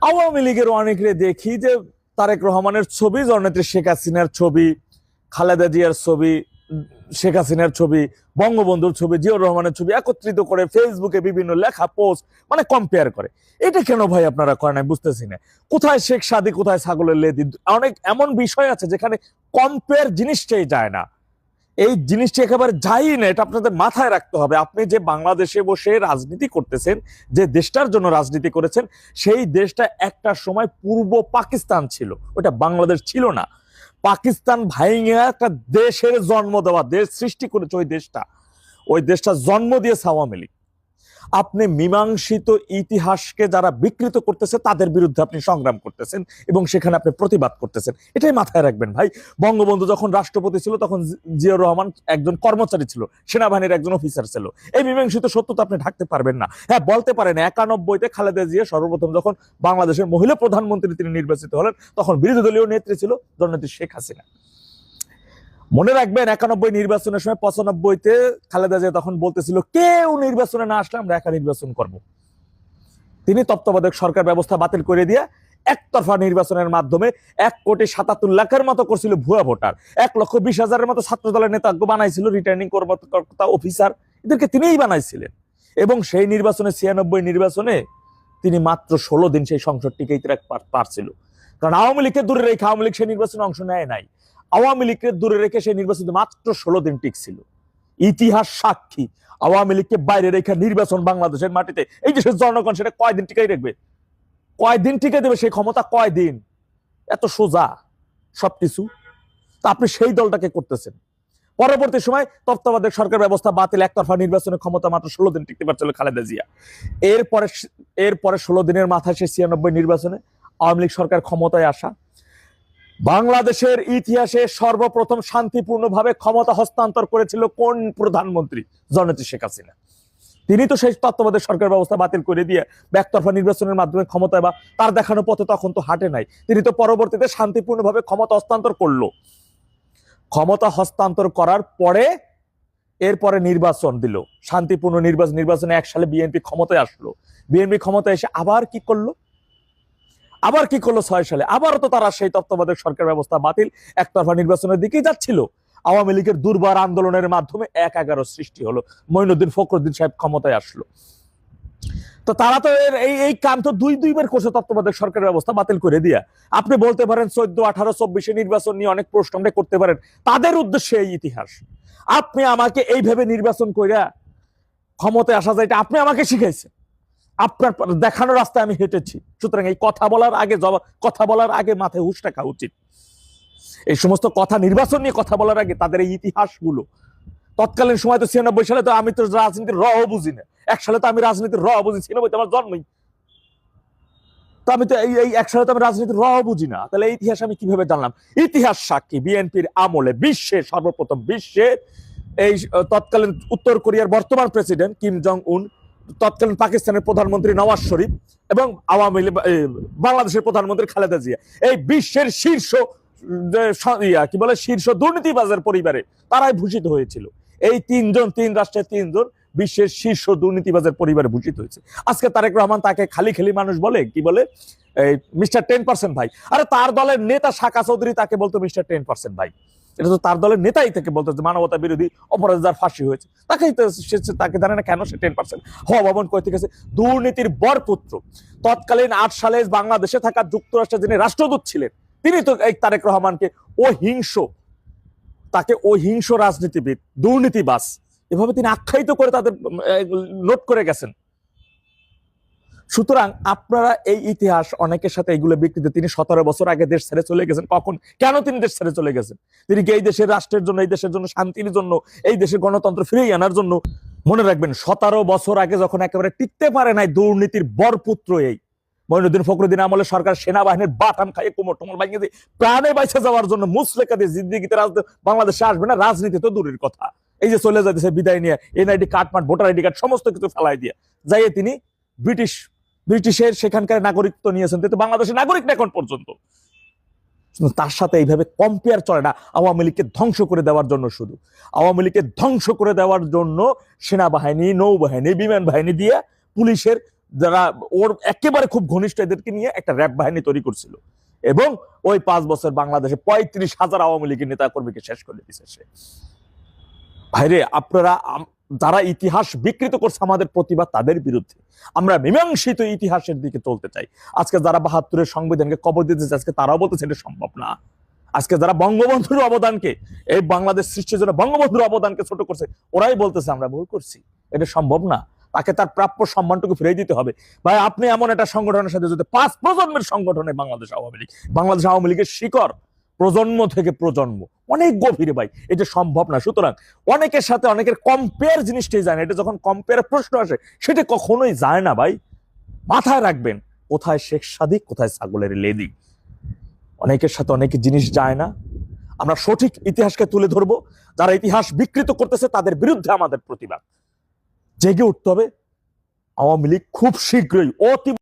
আওয়ামী লীগের অনেকে দেখি যে তারেক রহমানের ছবি, জননেত্রী শেখ হাসিনার ছবি, খালেদা জিয়ার ছবি, শেখ হাসিনার ছবি, বঙ্গবন্ধুর ছবি, জিয়াউর রহমানের ছবি একত্রিত করে ফেসবুকে বিভিন্ন লেখা পোস্ট মানে কম্পেয়ার করে। এটা কেন ভাই আপনারা করেন আমি বুঝতেছি না। কোথায় শেখ সাদি, কোথায় ছাগলের লেদি? অনেক এমন বিষয় আছে যেখানে কম্পেয়ার জিনিসটাই যায় না। এই জিনিসটা একেবারে যাই না, এটা আপনাদের মাথায় রাখতে হবে। আপনি যে বাংলাদেশে বসে রাজনীতি করতেছেন, যে দেশটার জন্য রাজনীতি করেছেন, সেই দেশটা একটা সময় পূর্ব পাকিস্তান ছিল, ওটা বাংলাদেশ ছিল না। পাকিস্তান ভাইঙা একটা দেশের জন্ম দেওয়া, দেশ সৃষ্টি করেছে ওই দেশটা জন্ম দিয়েছে আওয়ামী লীগ। আপনি মীমাংসিত ইতিহাসকে যারা বিকৃত করতেছে তাদের বিরুদ্ধে আপনি সংগ্রাম করতেছেন এবং সেখানে আপনি প্রতিবাদ করতেছেন। এটাই মাথায় রাখবেন ভাই। বঙ্গবন্ধু যখন রাষ্ট্রপতি ছিল তখন জিয়াউর রহমান একজন কর্মচারী ছিল, সেনাবাহিনীর একজন অফিসার ছিল। এই মীমাংসিত সত্য তো আপনি ঢাকতে পারবেন না। হ্যাঁ, বলতে পারেন 91-তে খালেদা জিয়া সর্বপ্রথম যখন বাংলাদেশের মহিলা প্রধানমন্ত্রী তিনি নির্বাচিত হলেন, তখন বিরোধী দলীয় নেত্রী ছিল জননেত্রী শেখ হাসিনা। মনে রাখবেন 91 নির্বাচনের সময় 95-তে খালেদা জিয়া তখন বলতেছিল কেউ নির্বাচনে না আসলে আমরা একা নির্বাচন করব। তিনি তত্ত্বাবধায়ক সরকার ব্যবস্থা বাতিল করে দিয়ে একতরফা নির্বাচনের মাধ্যমে 1,77,00,000-এর মতো করছিল ভুয়া ভোটার, 1,20,000-এর মতো ছাত্র দলের নেতা বানাইছিল, রিটার্নিং কর্মকর্তা অফিসার, এদেরকে তিনিই বানাইছিলেন। এবং সেই নির্বাচনে 96 নির্বাচনে তিনি মাত্র 16 দিন সেই সংসদ টিকেই পারছিল। কারণ আওয়ামী লীগকে দূরে রেখে আওয়ামী লীগ সেই নির্বাচনে অংশ নেয় নাই। আওয়ামী লীগকে দূরে রেখে সেই নির্বাচন মাত্র 16 দিন টিকছিল। ইতিহাস সাক্ষী, আওয়ামী লীগকে বাইরে রেখে নির্বাচন বাংলাদেশের মাটিতে এই দেশের জনগণ সেটা কয়দিন টিকাই রাখবে? কয়দিন টিকে দেবে সেই ক্ষমতা? কয়দিন? এত সোজা সবকিছু। তা আপনি সেই দলটাকে করতেছেন। পরবর্তী সময় তত্ত্বাবধায়ক সরকার ব্যবস্থা বাতিল, একতরফা নির্বাচনের ক্ষমতা মাত্র 16 দিন টিকতে পারছিল খালেদা জিয়া। এরপরে 16 দিনের মাথায় সে 96 নির্বাচনে আওয়ামী লীগ সরকার ক্ষমতায় আসা। বাংলাদেশের ইতিহাসে সর্বপ্রথম শান্তিপূর্ণভাবে ক্ষমতা হস্তান্তর করেছিল কোন প্রধানমন্ত্রী? জননেত্রী শেখ হাসিনা। তিনি তো সেই তত্ত্বাবধায়ক সরকার ব্যবস্থা বাতিল করে দিয়ে একতরফা নির্বাচনের মাধ্যমে ক্ষমতায় বা তার দেখানো পথে তখন তো হাঁটে নাই। তিনি তো পরবর্তীতে শান্তিপূর্ণভাবে ক্ষমতা হস্তান্তর করলো। ক্ষমতা হস্তান্তর করার পরে এরপরে নির্বাচন দিল, শান্তিপূর্ণ নির্বাচনে 1 সালে বিএনপি ক্ষমতায় আসলো। বিএনপি ক্ষমতায় এসে আবার কি করলো? 6 সালে আবারও তো তারা সেই তত্ত্বাবধায়ক সরকার ব্যবস্থা বাতিল, একতরফা নির্বাচনের দিকেই যাচ্ছিল। আওয়ামী লীগের দুর্বার আন্দোলনের মাধ্যমে 1/11 সৃষ্টি হলো, মঈনুদ্দিন ফখরুদ্দিন সাহেব ক্ষমতায় আসলো। তো তারা তো এই কাম তো দুইবার করছে তত্ত্বাবধায়ক সরকার ব্যবস্থা বাতিল করে দিয়া। আপনি বলতে পারেন 14, 18, 24 নির্বাচন নিয়ে অনেক প্রশ্ন আমরা করতে পারেন, তাদের উদ্দেশ্যে এই ইতিহাস। আপনি আমাকে এইভাবে নির্বাচন কইরা ক্ষমতায় আসা যায়, আপনি আমাকে শিখাইছেন, আপনার দেখানো রাস্তায় আমি হেঁটেছি। সুতরাং এই কথা বলার আগে মাথায় হুঁশ রাখা উচিত। এই সমস্ত কথা নির্বাচন নিয়ে কথা বলার আগে তাদের এই ইতিহাসগুলো, তৎকালীন সময় তো 96 সালে তো আমি তো রাজনীতির র বুঝি না। 1 সালে তো আমি রাজনীতির র বুঝি, 96 তো আমার জন্মই। তো আমি তো এই 1 সালে তো আমি রাজনীতির র বুঝি না। তাহলে এই ইতিহাস আমি কিভাবে জানলাম? ইতিহাস সাক্ষী, বিএনপির আমলে সর্বপ্রথম বিশ্বে এই তৎকালীন উত্তর কোরিয়ার বর্তমান প্রেসিডেন্ট কিম জং উন, তৎকালীন পাকিস্তানের প্রধানমন্ত্রী নওয়াজ শরীফ এবং বাংলাদেশের প্রধানমন্ত্রী খালেদা জিয়া, এই বিশ্বের শীর্ষ শীর্ষ দুর্নীতিবাজের পরিবারে তারাই ভূষিত হয়েছিল। এই তিন রাষ্ট্রের 3 জন বিশ্বের শীর্ষ দুর্নীতিবাজের পরিবারে ভূষিত হয়েছে। আজকে তারেক রহমান তাকে খালি মানুষ বলে, কি বলে? মিস্টার 10% ভাই। আরে তার দলের নেতা শাকা চৌধুরী তাকে বলতো মিস্টার 10% ভাই। এটা তো তার দলের নেতাই থেকে বলতো যে মানবতা বিরোধী অপরাধ যার ফাঁসি হয়েছে তাকে জানে না কেন সে 10%? হওয়া ভবন কই থেকে? দুর্নীতির বরপুত্র। তৎকালীন 8 সালে বাংলাদেশে থাকা যুক্তরাষ্ট্রের যিনি রাষ্ট্রদূত ছিলেন, তিনি তো এই তারেক রহমানকে অহিংস রাজনীতিবিদ, দুর্নীতিবাজ এভাবে তিনি আখ্যায়িত করে তাদের নোট করে গেছেন। সুতরাং আপনারা এই ইতিহাস অনেকের সাথে এগুলো বিকৃত। তিনি 17 বছর আগে দেশ ছেড়ে চলে গেছেন। কখন, কেন তিনি দেশ ছেড়ে চলে গেছেন? তিনি কি এই দেশের রাষ্ট্রের জন্য, এই দেশের জন্য শান্তির জন্য, এই দেশের গণতন্ত্র ফিরিয়ে আনার জন্য? মনে রাখবেন 17 বছর আগে যখন একেবারে টিকতে পারে নাই দুর্নীতির বরপুত্র এই মঈনুদ্দিন ফখরুদ্দিন আমলে সরকার সেনাবাহিনীর বাটাম খাইয়ে কোমর টোমর ভাঙিয়ে দিয়ে প্রাণে বাইচে যাওয়ার জন্য মুসলেকা দিয়ে জিন্দিগিতে বাংলাদেশে আসবে না, রাজনীতি তো দূরের কথা, এই যে চলে যাইতেছে বিদায় নিয়ে NID card, voter ID card সমস্ত কিছু ফেলাই দিয়ে যাইয়ে তিনি ব্রিটিশের সেখানকার নাগরিকত্ব নিয়েছেন, কিন্তু বাংলাদেশের নাগরিক না এখন পর্যন্ত। তার সাথে এইভাবে কম্পেয়ার চলে না। আওয়ামী লীগকে ধ্বংস করে দেওয়ার জন্য, শুধু আওয়ামী লীগকে ধ্বংস করে দেওয়ার জন্য সেনাবাহিনী, নৌবাহিনী, বিমান বাহিনী দিয়ে পুলিশের যারা ওর একেবারে খুব ঘনিষ্ঠ এদেরকে নিয়ে একটা র্যাব বাহিনী তৈরি করছিল, এবং ওই 5 বছর বাংলাদেশে 35,000 আওয়ামী লীগের নেতা কর্মীকে শেষ করে দিয়েছে সে। ভাইরে, আপনারা যারা ইতিহাস বিকৃত করছে আমাদের প্রতিবাদ তাদের বিরুদ্ধে, আমরা মীমাংসিত ইতিহাসের দিকে চলতে চাই। আজকে যারা 72-এর সংবিধানকে কবর দিতে চায়, আজকে তারাও বলতেছে এটা সম্ভব না। আজকে যারা বঙ্গবন্ধুর অবদানকে, এই বাংলাদেশ সৃষ্টির জন্য বঙ্গবন্ধুর অবদানকে ছোট করছে, ওরাই বলতেছে আমরা ভুল করছি, এটা সম্ভব না, তাকে তার প্রাপ্য সম্মানটুকু ফিরিয়ে দিতে হবে। ভাই, আপনি এমন একটা সংগঠনের সাথে যদি 5 প্রজন্মের সংগঠনে বাংলাদেশ আওয়ামী লীগ, বাংলাদেশ আওয়ামী লীগের শিকড় প্রজন্ম থেকে প্রজন্ম অনেক গভীরে, ভাই এটা সম্ভব না। সুতরাং অনেকের সাথে অনেকের কম্পেয়ার জিনিসটাই যায় না, এটা যখন কম্পেয়ার প্রশ্ন আসে সেটা কখনোই যায় না। ভাই মাথায় রাখবেন, কোথায় শেখ সাদিক, কোথায় ছাগলের লেদি। অনেকের সাথে অনেক জিনিস যায় না। আমরা সঠিক ইতিহাসকে তুলে ধরবো, যারা ইতিহাস বিকৃত করতেছে তাদের বিরুদ্ধে আমাদের প্রতিবাদ, জেগে উঠতে হবে। আওয়ামী লীগ খুব শীঘ্রই অতি